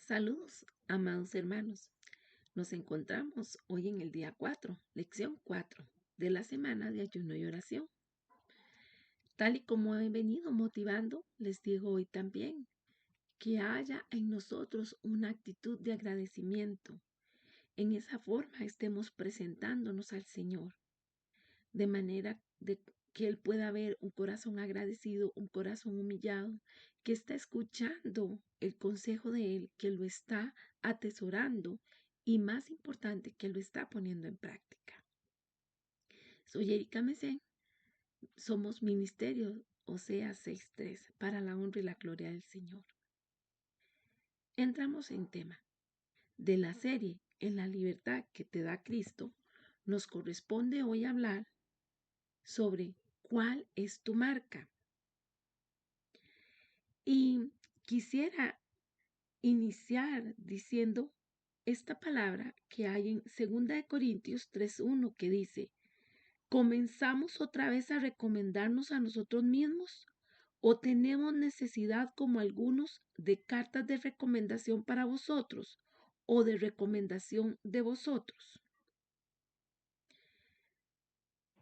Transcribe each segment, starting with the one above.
Saludos, amados hermanos. Nos encontramos hoy en el día 4, lección 4 de la semana de ayuno y oración. Tal y como he venido motivando, les digo hoy también que haya en nosotros una actitud de agradecimiento. En esa forma estemos presentándonos al Señor, de manera de que Él pueda ver un corazón agradecido, un corazón humillado, que está escuchando el consejo de Él, que lo está atesorando y más importante, que lo está poniendo en práctica. Soy Erika Mesén, somos Ministerio Oseas 6:3 para la honra y la gloria del Señor. Entramos en tema de la serie En la libertad que te da Cristo. Nos corresponde hoy hablar sobre cuál es tu marca. Y quisiera iniciar diciendo esta palabra que hay en 2 Corintios 3:1 que dice: ¿comenzamos otra vez a recomendarnos a nosotros mismos? ¿O tenemos necesidad, como algunos, de cartas de recomendación para vosotros o de recomendación de vosotros?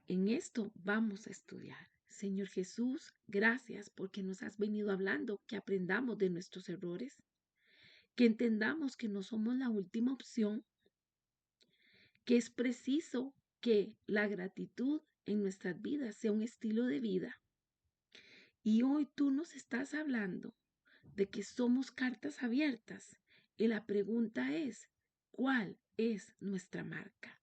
En esto vamos a estudiar. Señor Jesús, gracias porque nos has venido hablando que aprendamos de nuestros errores, que entendamos que no somos la última opción, que es preciso que la gratitud en nuestras vidas sea un estilo de vida. Y hoy tú nos estás hablando de que somos cartas abiertas. Y la pregunta es, ¿cuál es nuestra marca?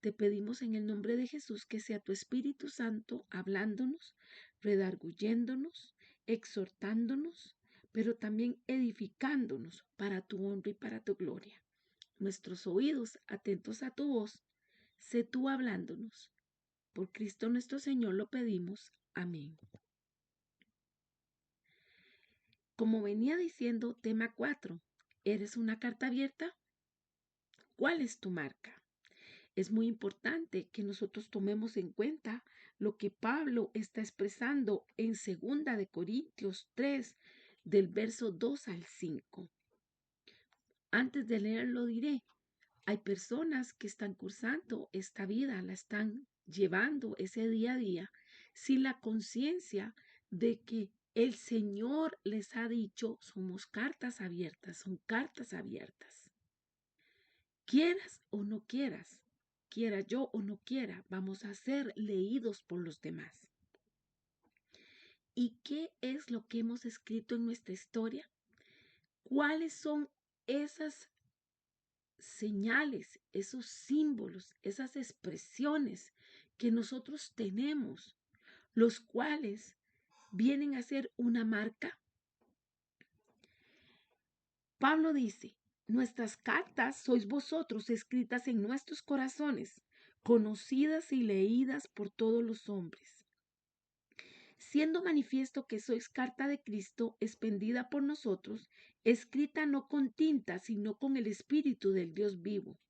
Te pedimos en el nombre de Jesús que sea tu Espíritu Santo hablándonos, redarguyéndonos, exhortándonos, pero también edificándonos para tu honra y para tu gloria. Nuestros oídos atentos a tu voz, sé tú hablándonos. Por Cristo nuestro Señor lo pedimos. Amén. Como venía diciendo, tema 4, ¿eres una carta abierta? ¿Cuál es tu marca? Es muy importante que nosotros tomemos en cuenta lo que Pablo está expresando en 2 Corintios 3, del verso 2 al 5. Antes de leerlo diré, hay personas que están cursando esta vida, la están llevando ese día a día sin la conciencia de que el Señor les ha dicho, somos cartas abiertas, son cartas abiertas. Quieras o no quieras, quiera yo o no quiera, vamos a ser leídos por los demás. ¿Y qué es lo que hemos escrito en nuestra historia? ¿Cuáles son esas señales, esos símbolos, esas expresiones que nosotros tenemos, los cuales vienen a ser una marca? Pablo dice, nuestras cartas sois vosotros escritas en nuestros corazones, conocidas y leídas por todos los hombres, siendo manifiesto que sois carta de Cristo expendida por nosotros, escrita no con tinta, sino con el Espíritu del Dios vivo,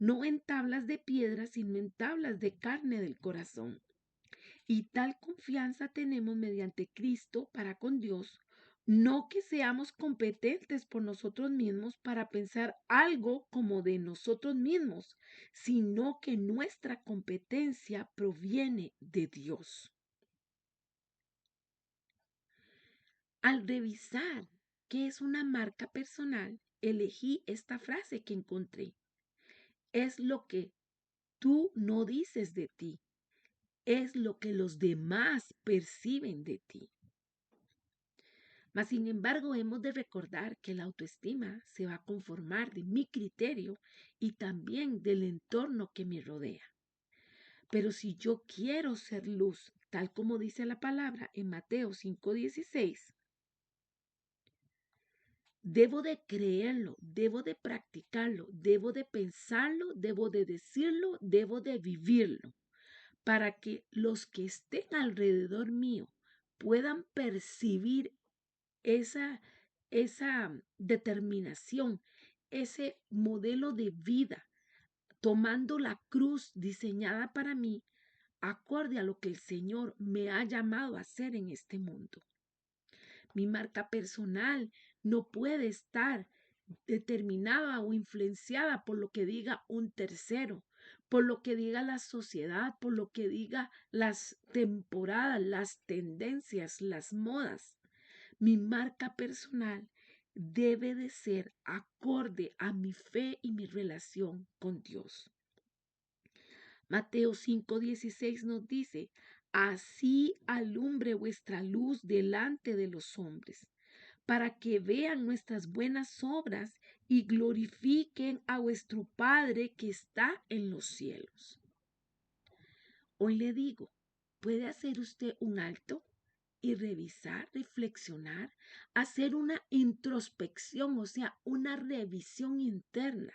no en tablas de piedra, sino en tablas de carne del corazón. Y tal confianza tenemos mediante Cristo para con Dios, no que seamos competentes por nosotros mismos para pensar algo como de nosotros mismos, sino que nuestra competencia proviene de Dios. Al revisar qué es una marca personal, elegí esta frase que encontré. Es lo que tú no dices de ti, es lo que los demás perciben de ti. Mas, sin embargo, hemos de recordar que la autoestima se va a conformar de mi criterio y también del entorno que me rodea. Pero si yo quiero ser luz, tal como dice la palabra en Mateo 5:16, debo de creerlo, debo de practicarlo, debo de pensarlo, debo de decirlo, debo de vivirlo, para que los que estén alrededor mío puedan percibir esa determinación, ese modelo de vida, tomando la cruz diseñada para mí, acorde a lo que el Señor me ha llamado a hacer en este mundo. Mi marca personal no puede estar determinada o influenciada por lo que diga un tercero, por lo que diga la sociedad, por lo que diga las temporadas, las tendencias, las modas. Mi marca personal debe de ser acorde a mi fe y mi relación con Dios. Mateo 5:16 nos dice, así alumbre vuestra luz delante de los hombres, para que vean nuestras buenas obras y glorifiquen a vuestro Padre que está en los cielos. Hoy le digo, ¿puede hacer usted un alto y revisar, reflexionar, hacer una introspección, o sea, una revisión interna,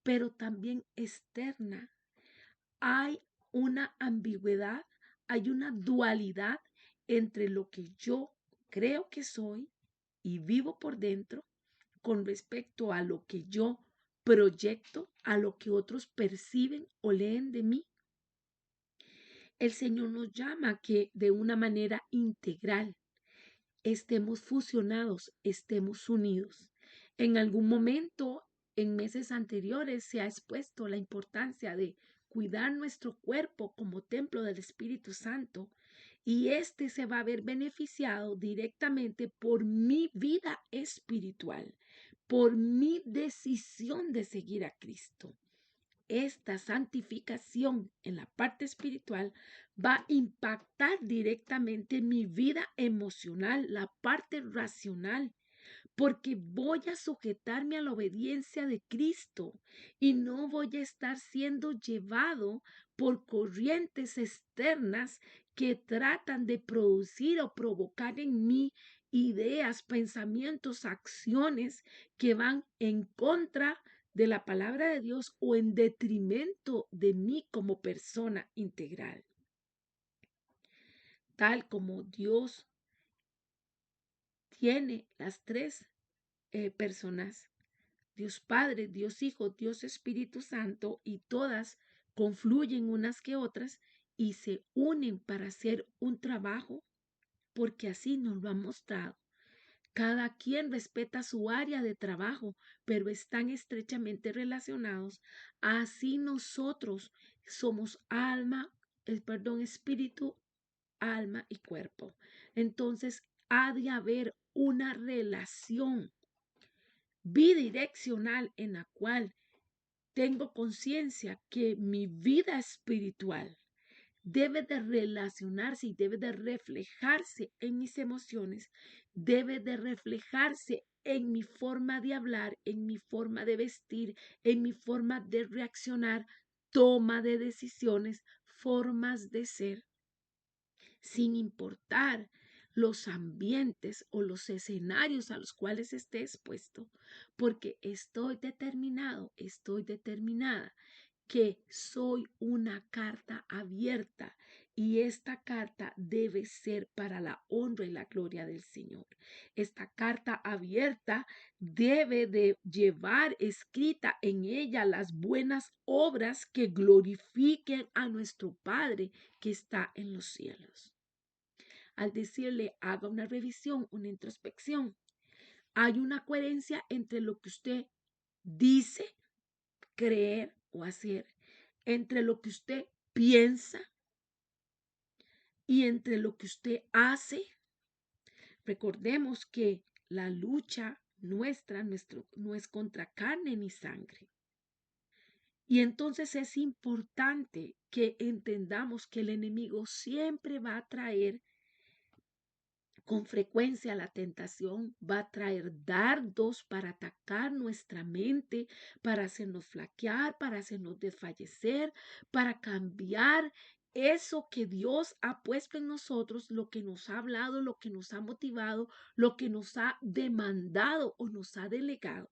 pero también externa? Hay una ambigüedad, hay una dualidad entre lo que yo creo que soy y vivo por dentro con respecto a lo que yo proyecto, a lo que otros perciben o leen de mí. El Señor nos llama a que de una manera integral estemos fusionados, estemos unidos. En algún momento, en meses anteriores, se ha expuesto la importancia de cuidar nuestro cuerpo como templo del Espíritu Santo, y este se va a ver beneficiado directamente por mi vida espiritual, por mi decisión de seguir a Cristo. Esta santificación en la parte espiritual va a impactar directamente mi vida emocional, la parte racional, porque voy a sujetarme a la obediencia de Cristo y no voy a estar siendo llevado por corrientes externas que tratan de producir o provocar en mí ideas, pensamientos, acciones que van en contra de la palabra de Dios o en detrimento de mí como persona integral. Tal como Dios tiene las tres personas, Dios Padre, Dios Hijo, Dios Espíritu Santo, y todas confluyen unas que otras y se unen para hacer un trabajo, porque así nos lo han mostrado. Cada quien respeta su área de trabajo, pero están estrechamente relacionados. Así nosotros somos espíritu, alma y cuerpo. Entonces, ha de haber una relación bidireccional en la cual tengo conciencia que mi vida espiritual debe de relacionarse y debe de reflejarse en mis emociones, debe de reflejarse en mi forma de hablar, en mi forma de vestir, en mi forma de reaccionar, toma de decisiones, formas de ser, sin importar los ambientes o los escenarios a los cuales esté expuesto, porque estoy determinado, estoy determinada que soy una carta abierta y esta carta debe ser para la honra y la gloria del Señor. Esta carta abierta debe de llevar escrita en ella las buenas obras que glorifiquen a nuestro Padre que está en los cielos. Al decirle haga una revisión, una introspección, hay una coherencia entre lo que usted dice, creer o hacer, entre lo que usted piensa y entre lo que usted hace. Recordemos que la lucha nuestra no es contra carne ni sangre. Y entonces es importante que entendamos que el enemigo siempre va a traer con frecuencia la tentación, va a traer dardos para atacar nuestra mente, para hacernos flaquear, para hacernos desfallecer, para cambiar eso que Dios ha puesto en nosotros, lo que nos ha hablado, lo que nos ha motivado, lo que nos ha demandado o nos ha delegado.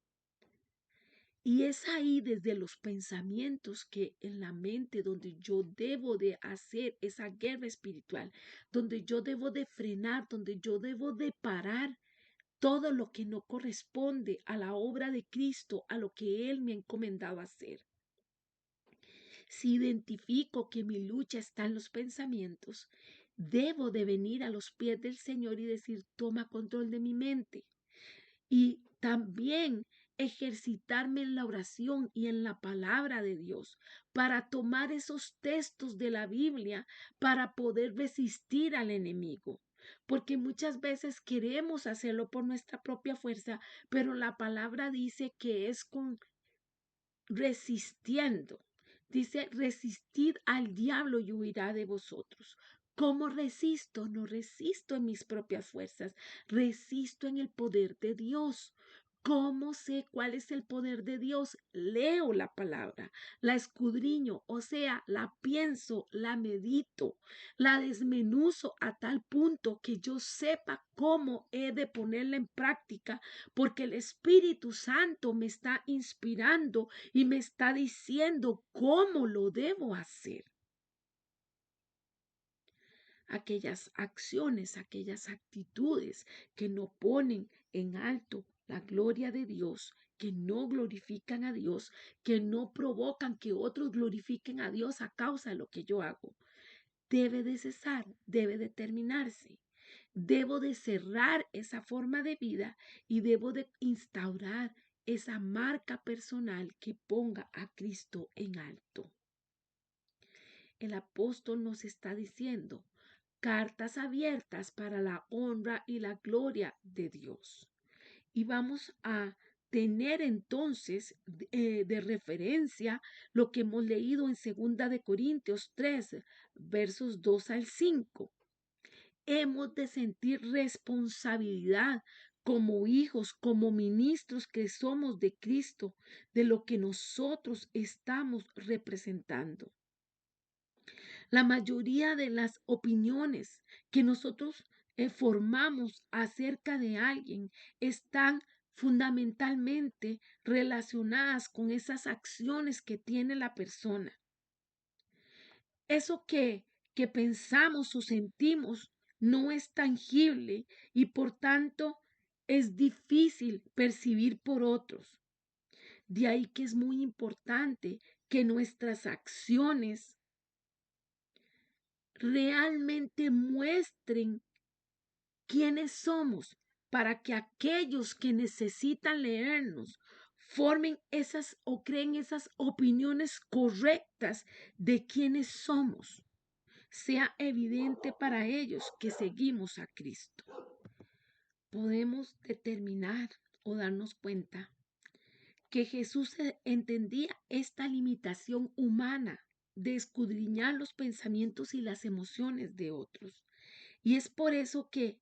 Y es ahí desde los pensamientos que en la mente donde yo debo de hacer esa guerra espiritual, donde yo debo de frenar, donde yo debo de parar todo lo que no corresponde a la obra de Cristo, a lo que Él me ha encomendado hacer. Si identifico que mi lucha está en los pensamientos, debo de venir a los pies del Señor y decir, toma control de mi mente. Y también ejercitarme en la oración y en la palabra de Dios, para tomar esos textos de la Biblia para poder resistir al enemigo. Porque muchas veces queremos hacerlo por nuestra propia fuerza, pero la palabra dice que es con resistiendo. Dice, resistid al diablo y huirá de vosotros. ¿Cómo resisto? No resisto en mis propias fuerzas, resisto en el poder de Dios. ¿Cómo sé cuál es el poder de Dios? Leo la palabra, la escudriño, o sea, la pienso, la medito, la desmenuzo a tal punto que yo sepa cómo he de ponerla en práctica, porque el Espíritu Santo me está inspirando y me está diciendo cómo lo debo hacer. Aquellas acciones, aquellas actitudes que no ponen en alto la gloria de Dios, que no glorifican a Dios, que no provocan que otros glorifiquen a Dios a causa de lo que yo hago, debe de cesar, debe de terminarse. Debo de cerrar esa forma de vida y debo de instaurar esa marca personal que ponga a Cristo en alto. El apóstol nos está diciendo cartas abiertas para la honra y la gloria de Dios. Y vamos a tener entonces de referencia lo que hemos leído en 2 de Corintios 3, versos 2 al 5. Hemos de sentir responsabilidad como hijos, como ministros que somos de Cristo, de lo que nosotros estamos representando. La mayoría de las opiniones que nosotros formamos acerca de alguien están fundamentalmente relacionadas con esas acciones que tiene la persona. Eso que pensamos o sentimos no es tangible y por tanto es difícil percibir por otros. De ahí que es muy importante que nuestras acciones realmente muestren quiénes somos para que aquellos que necesitan leernos formen esas o creen esas opiniones correctas de quiénes somos. Sea evidente para ellos que seguimos a Cristo. Podemos determinar o darnos cuenta que Jesús entendía esta limitación humana de escudriñar los pensamientos y las emociones de otros. Y es por eso que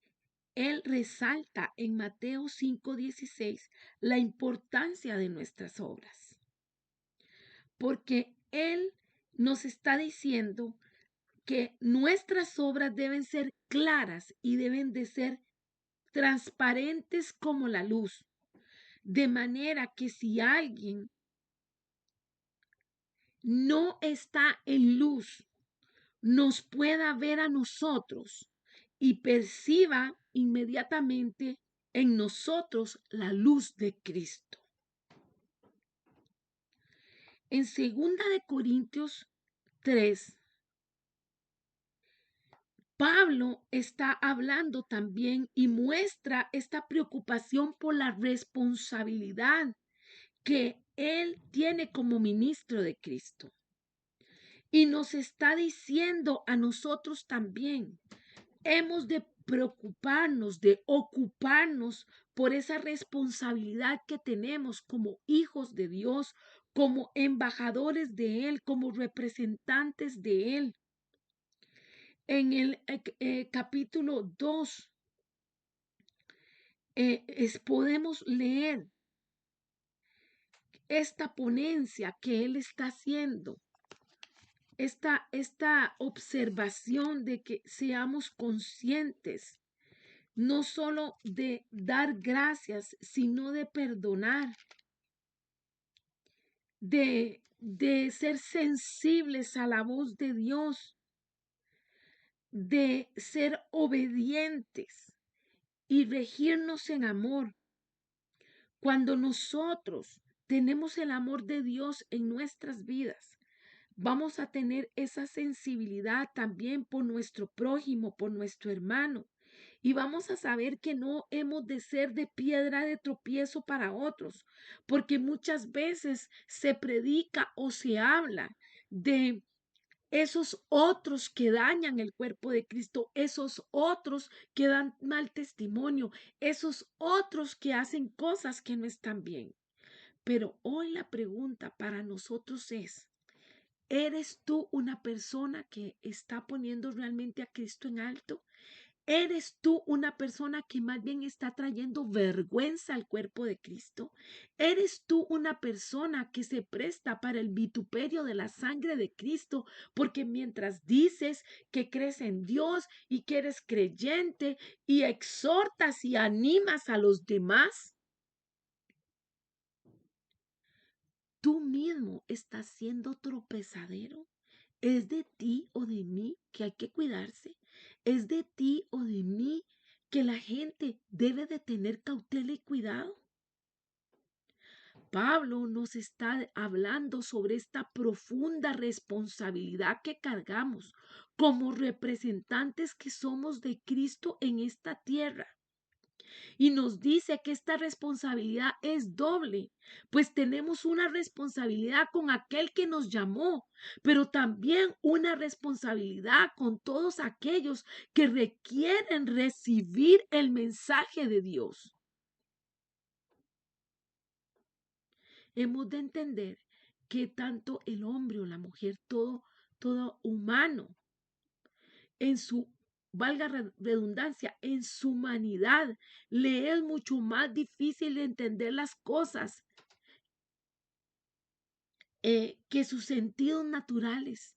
Él resalta en Mateo 5:16 la importancia de nuestras obras. Porque Él nos está diciendo que nuestras obras deben ser claras y deben de ser transparentes como la luz, de manera que si alguien no está en luz, nos pueda ver a nosotros y perciba inmediatamente en nosotros la luz de Cristo. En 2 de Corintios 3, Pablo está hablando también y muestra esta preocupación por la responsabilidad que él tiene como ministro de Cristo. Y nos está diciendo a nosotros también, hemos de preocuparnos, de ocuparnos por esa responsabilidad que tenemos como hijos de Dios, como embajadores de Él, como representantes de Él. En el capítulo 2 podemos leer esta ponencia que Él está haciendo, esta observación de que seamos conscientes no solo de dar gracias, sino de perdonar, de ser sensibles a la voz de Dios, de ser obedientes y regirnos en amor. Cuando nosotros tenemos el amor de Dios en nuestras vidas, vamos a tener esa sensibilidad también por nuestro prójimo, por nuestro hermano. Y vamos a saber que no hemos de ser de piedra de tropiezo para otros, porque muchas veces se predica o se habla de esos otros que dañan el cuerpo de Cristo, esos otros que dan mal testimonio, esos otros que hacen cosas que no están bien. Pero hoy la pregunta para nosotros es, ¿eres tú una persona que está poniendo realmente a Cristo en alto? ¿Eres tú una persona que más bien está trayendo vergüenza al cuerpo de Cristo? ¿Eres tú una persona que se presta para el vituperio de la sangre de Cristo? Porque mientras dices que crees en Dios y que eres creyente y exhortas y animas a los demás, tú mismo estás siendo tropezadero. ¿Es de ti o de mí que hay que cuidarse? ¿Es de ti o de mí que la gente debe de tener cautela y cuidado? Pablo nos está hablando sobre esta profunda responsabilidad que cargamos como representantes que somos de Cristo en esta tierra. Y nos dice que esta responsabilidad es doble, pues tenemos una responsabilidad con aquel que nos llamó, pero también una responsabilidad con todos aquellos que requieren recibir el mensaje de Dios. Hemos de entender que tanto el hombre o la mujer, todo humano, en su, valga redundancia, en su humanidad, le es mucho más difícil entender las cosas que sus sentidos naturales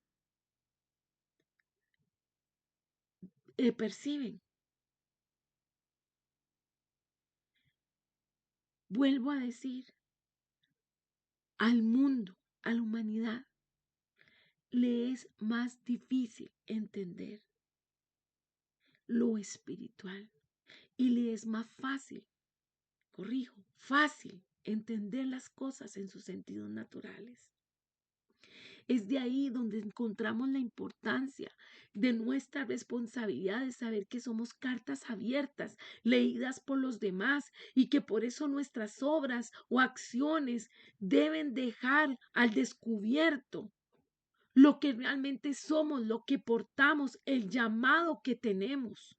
perciben. Vuelvo a decir, al mundo, a la humanidad, le es más difícil entender lo espiritual y le es más fácil, corrijo, fácil entender las cosas en sus sentidos naturales. Es de ahí donde encontramos la importancia de nuestra responsabilidad de saber que somos cartas abiertas, leídas por los demás y que por eso nuestras obras o acciones deben dejar al descubierto lo que realmente somos, lo que portamos, el llamado que tenemos.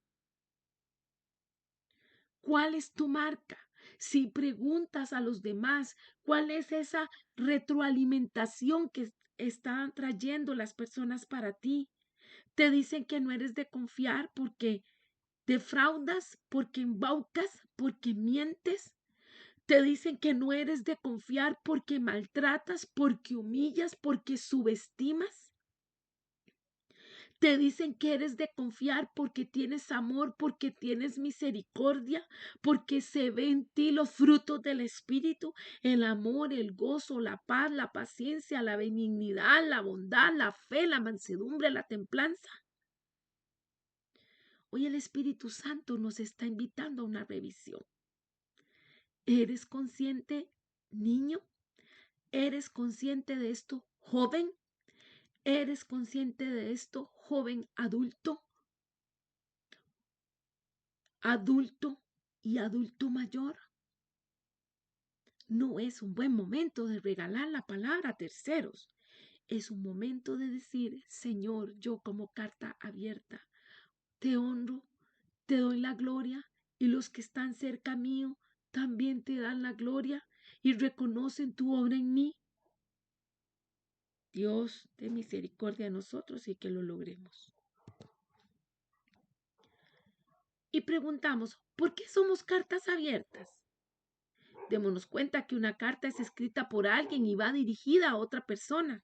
¿Cuál es tu marca? Si preguntas a los demás, ¿cuál es esa retroalimentación que están trayendo las personas para ti? Te dicen que no eres de confiar porque defraudas, porque embaucas, porque mientes. Te dicen que no eres de confiar porque maltratas, porque humillas, porque subestimas. Te dicen que eres de confiar porque tienes amor, porque tienes misericordia, porque se ven en ti los frutos del Espíritu, el amor, el gozo, la paz, la paciencia, la benignidad, la bondad, la fe, la mansedumbre, la templanza. Hoy el Espíritu Santo nos está invitando a una revisión. ¿Eres consciente, niño? ¿Eres consciente de esto, joven? ¿Eres consciente de esto, joven adulto? Adulto y adulto mayor. No es un buen momento de regalar la palabra a terceros. Es un momento de decir, Señor, yo como carta abierta, te honro, te doy la gloria y los que están cerca mío también te dan la gloria y reconocen tu obra en mí. Dios, de misericordia a nosotros y que lo logremos. Y preguntamos, ¿por qué somos cartas abiertas? Démonos cuenta que una carta es escrita por alguien y va dirigida a otra persona.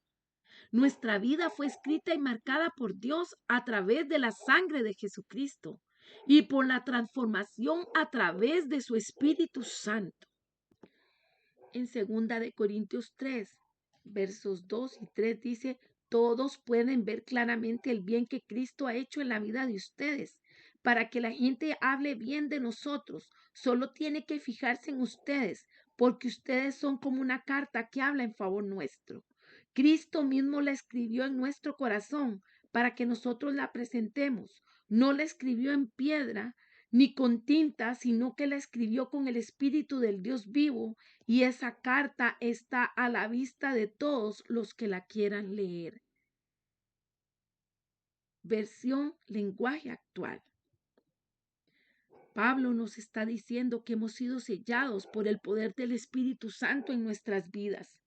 Nuestra vida fue escrita y marcada por Dios a través de la sangre de Jesucristo y por la transformación a través de su Espíritu Santo. En 2 Corintios 3, versos 2 y 3 dice, todos pueden ver claramente el bien que Cristo ha hecho en la vida de ustedes. Para que la gente hable bien de nosotros, solo tiene que fijarse en ustedes, porque ustedes son como una carta que habla en favor nuestro. Cristo mismo la escribió en nuestro corazón para que nosotros la presentemos. No la escribió en piedra ni con tinta, sino que la escribió con el Espíritu del Dios vivo, y esa carta está a la vista de todos los que la quieran leer. Versión lenguaje actual. Pablo nos está diciendo que hemos sido sellados por el poder del Espíritu Santo en nuestras vidas.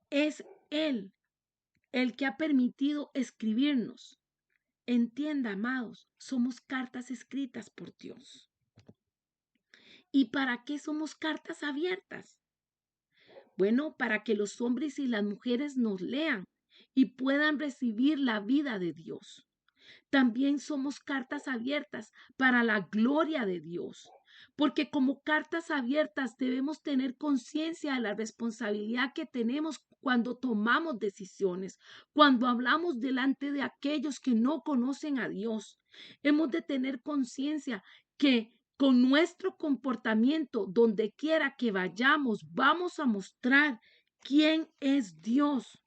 Es Él el que ha permitido escribirnos. Entienda, amados, somos cartas escritas por Dios. ¿Y para qué somos cartas abiertas? Bueno, para que los hombres y las mujeres nos lean y puedan recibir la vida de Dios. También somos cartas abiertas para la gloria de Dios, porque como cartas abiertas debemos tener conciencia de la responsabilidad que tenemos cuando tomamos decisiones, cuando hablamos delante de aquellos que no conocen a Dios. Hemos de tener conciencia que con nuestro comportamiento, donde quiera que vayamos, vamos a mostrar quién es Dios.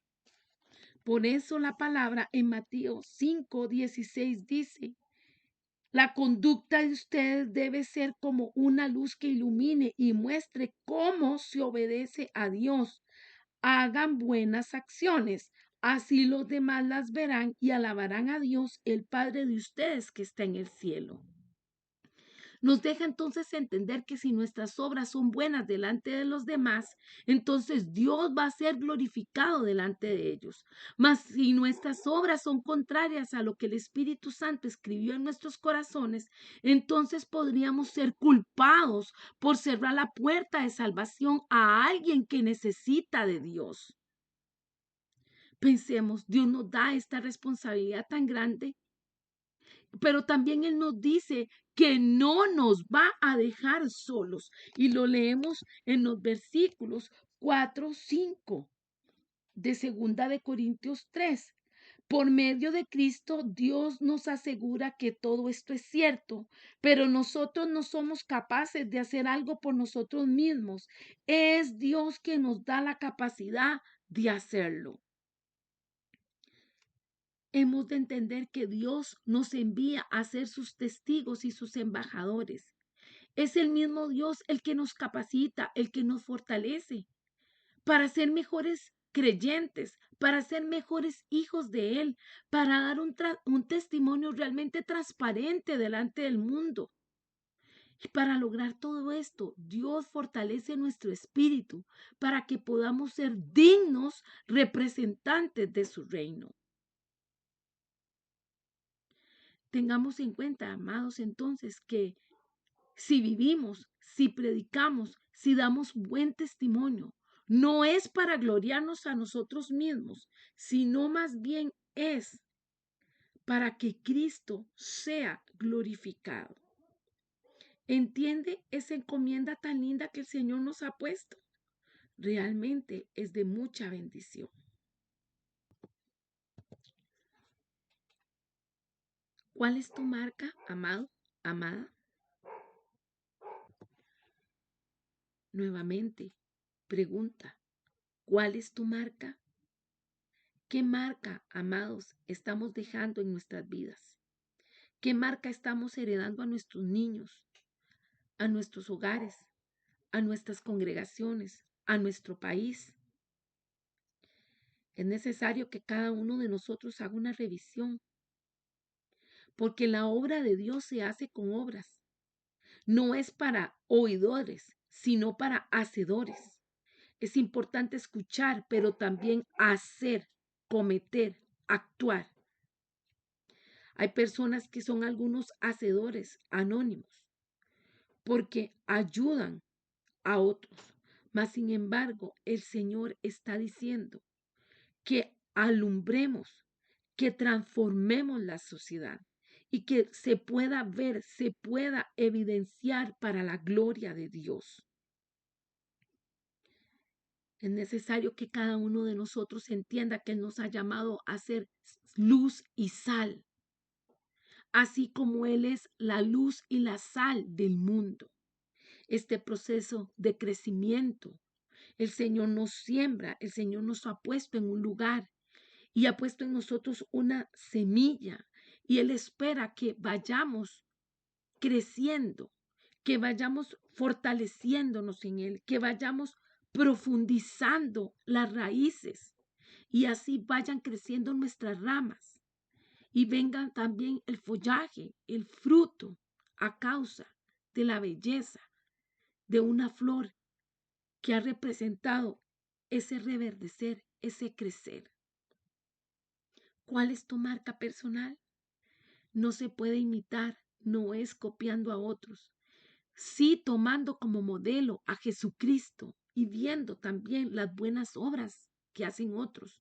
Por eso la palabra en Mateo 5:16 dice: la conducta de ustedes debe ser como una luz que ilumine y muestre cómo se obedece a Dios. Hagan buenas acciones, así los demás las verán y alabarán a Dios, el Padre de ustedes que está en el cielo. Nos deja entonces entender que si nuestras obras son buenas delante de los demás, entonces Dios va a ser glorificado delante de ellos. Mas si nuestras obras son contrarias a lo que el Espíritu Santo escribió en nuestros corazones, entonces podríamos ser culpados por cerrar la puerta de salvación a alguien que necesita de Dios. Pensemos, Dios nos da esta responsabilidad tan grande, pero también Él nos dice que no nos va a dejar solos. Y lo leemos en los versículos 4, 5 de 2 Corintios 3. Por medio de Cristo, Dios nos asegura que todo esto es cierto, pero nosotros no somos capaces de hacer algo por nosotros mismos. Es Dios quien nos da la capacidad de hacerlo. Hemos de entender que Dios nos envía a ser sus testigos y sus embajadores. Es el mismo Dios el que nos capacita, el que nos fortalece para ser mejores creyentes, para ser mejores hijos de Él, para dar un testimonio realmente transparente delante del mundo. Y para lograr todo esto, Dios fortalece nuestro espíritu para que podamos ser dignos representantes de su reino. Tengamos en cuenta, amados, entonces, que si vivimos, si predicamos, si damos buen testimonio, no es para gloriarnos a nosotros mismos, sino más bien es para que Cristo sea glorificado. ¿Entiende esa encomienda tan linda que el Señor nos ha puesto? Realmente es de mucha bendición. ¿Cuál es tu marca, amado, amada? Nuevamente, pregunta, ¿cuál es tu marca? ¿Qué marca, amados, estamos dejando en nuestras vidas? ¿Qué marca estamos heredando a nuestros niños, a nuestros hogares, a nuestras congregaciones, a nuestro país? Es necesario que cada uno de nosotros haga una revisión, porque la obra de Dios se hace con obras. No es para oidores, sino para hacedores. Es importante escuchar, pero también hacer, cometer, actuar. Hay personas que son algunos hacedores anónimos porque ayudan a otros. Mas, sin embargo, el Señor está diciendo que alumbremos, que transformemos la sociedad y que se pueda ver, se pueda evidenciar para la gloria de Dios. Es necesario que cada uno de nosotros entienda que Él nos ha llamado a ser luz y sal, así como Él es la luz y la sal del mundo. Este proceso de crecimiento, el Señor nos siembra, el Señor nos ha puesto en un lugar y ha puesto en nosotros una semilla y Él espera que vayamos creciendo, que vayamos fortaleciéndonos en Él, que vayamos profundizando las raíces y así vayan creciendo nuestras ramas y vengan también el follaje, el fruto a causa de la belleza de una flor que ha representado ese reverdecer, ese crecer. ¿Cuál es tu marca personal? No se puede imitar, no es copiando a otros, sí tomando como modelo a Jesucristo y viendo también las buenas obras que hacen otros,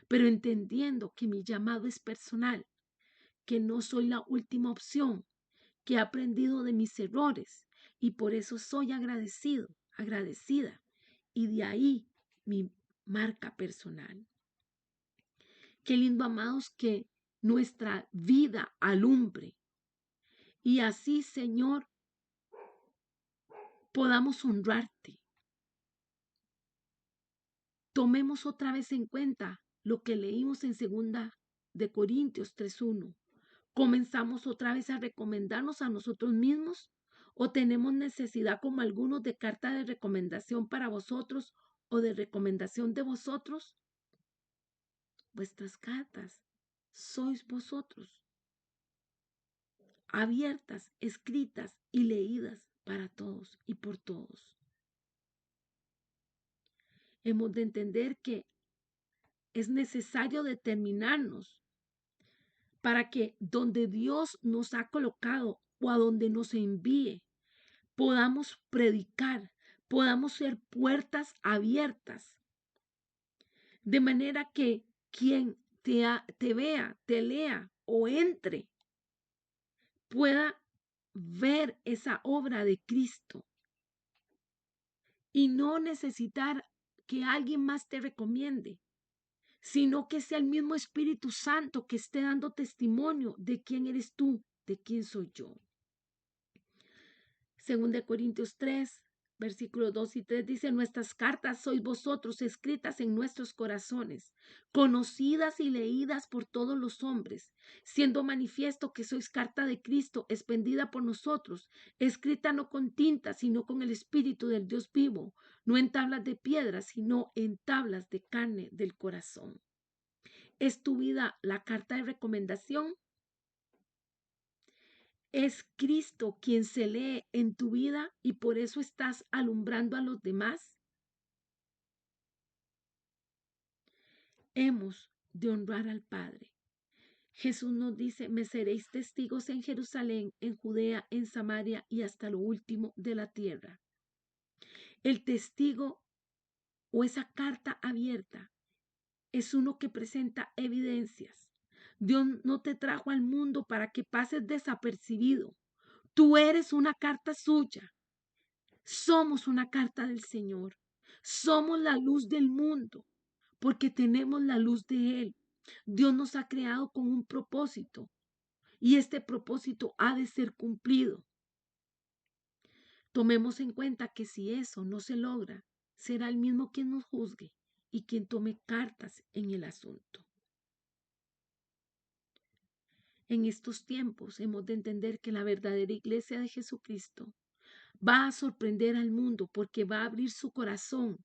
pero entendiendo que mi llamado es personal, que no soy la última opción, que he aprendido de mis errores y por eso soy agradecido, agradecida, y de ahí mi marca personal. Qué lindo, amados, que nuestra vida alumbre y así, Señor, podamos honrarte. Tomemos otra vez en cuenta lo que leímos en 2 Corintios 3:1. ¿Comenzamos otra vez a recomendarnos a nosotros mismos? ¿O tenemos necesidad como algunos de carta de recomendación para vosotros o de recomendación de vosotros? Vuestras cartas sois vosotros, abiertas, escritas y leídas para todos y por todos. Hemos de entender que es necesario determinarnos para que donde Dios nos ha colocado o a donde nos envíe, podamos predicar, podamos ser puertas abiertas, de manera que quien te vea, te lea o entre, pueda ver esa obra de Cristo y no necesitar que alguien más te recomiende, sino que sea el mismo Espíritu Santo que esté dando testimonio de quién eres tú, de quién soy yo. 2 Corintios 3, versículos 2 y 3 dice: nuestras cartas sois vosotros, escritas en nuestros corazones, conocidas y leídas por todos los hombres, siendo manifiesto que sois carta de Cristo, expendida por nosotros, escrita no con tinta, sino con el Espíritu del Dios vivo, no en tablas de piedra, sino en tablas de carne del corazón. ¿Es tu vida la carta de recomendación? Es Cristo quien se lee en tu vida y por eso estás alumbrando a los demás. Hemos de honrar al Padre. Jesús nos dice: me seréis testigos en Jerusalén, en Judea, en Samaria y hasta lo último de la tierra. El testigo o esa carta abierta es uno que presenta evidencias. Dios no te trajo al mundo para que pases desapercibido. Tú eres una carta suya. Somos una carta del Señor. Somos la luz del mundo porque tenemos la luz de Él. Dios nos ha creado con un propósito y este propósito ha de ser cumplido. Tomemos en cuenta que si eso no se logra, será el mismo quien nos juzgue y quien tome cartas en el asunto. En estos tiempos hemos de entender que la verdadera iglesia de Jesucristo va a sorprender al mundo porque va a abrir su corazón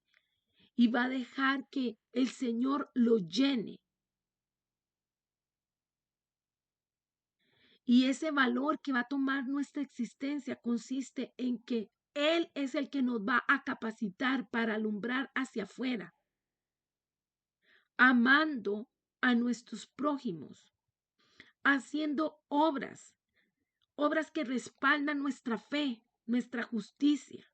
y va a dejar que el Señor lo llene. Y ese valor que va a tomar nuestra existencia consiste en que Él es el que nos va a capacitar para alumbrar hacia afuera, amando a nuestros prójimos, haciendo obras que respaldan nuestra fe, nuestra justicia.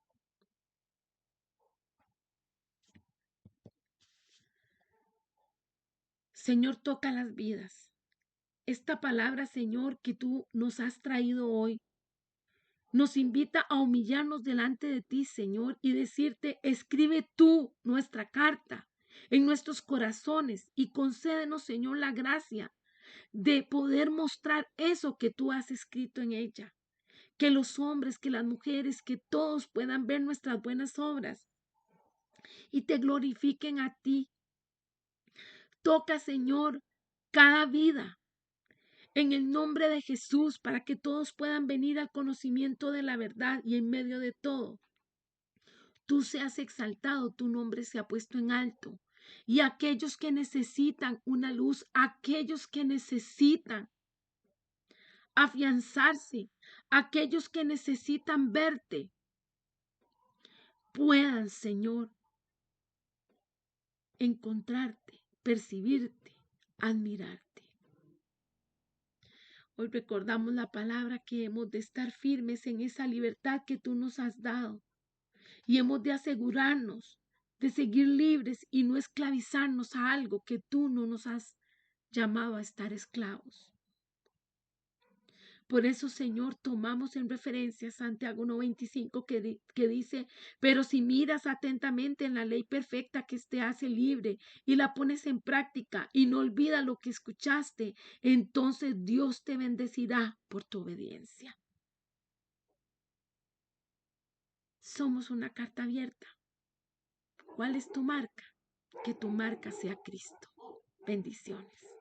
Señor, toca las vidas. Esta palabra, Señor, que tú nos has traído hoy, nos invita a humillarnos delante de ti, Señor, y decirte: escribe tú nuestra carta en nuestros corazones y concédenos, Señor, la gracia de poder mostrar eso que tú has escrito en ella. Que los hombres, que las mujeres, que todos puedan ver nuestras buenas obras y te glorifiquen a ti. Toca, Señor, cada vida. en el nombre de Jesús, para que todos puedan venir al conocimiento de la verdad y en medio de todo, tú seas exaltado, tu nombre se ha puesto en alto. Y aquellos que necesitan una luz, aquellos que necesitan afianzarse, aquellos que necesitan verte, puedan, Señor, encontrarte, percibirte, admirarte. Hoy recordamos la palabra que hemos de estar firmes en esa libertad que tú nos has dado y hemos de asegurarnos de seguir libres y no esclavizarnos a algo que tú no nos has llamado a estar esclavos. Por eso, Señor, tomamos en referencia Santiago 1:25 que dice, pero si miras atentamente en la ley perfecta que te hace libre y la pones en práctica y no olvidas lo que escuchaste, entonces Dios te bendecirá por tu obediencia. Somos una carta abierta. ¿Cuál es tu marca? Que tu marca sea Cristo. Bendiciones.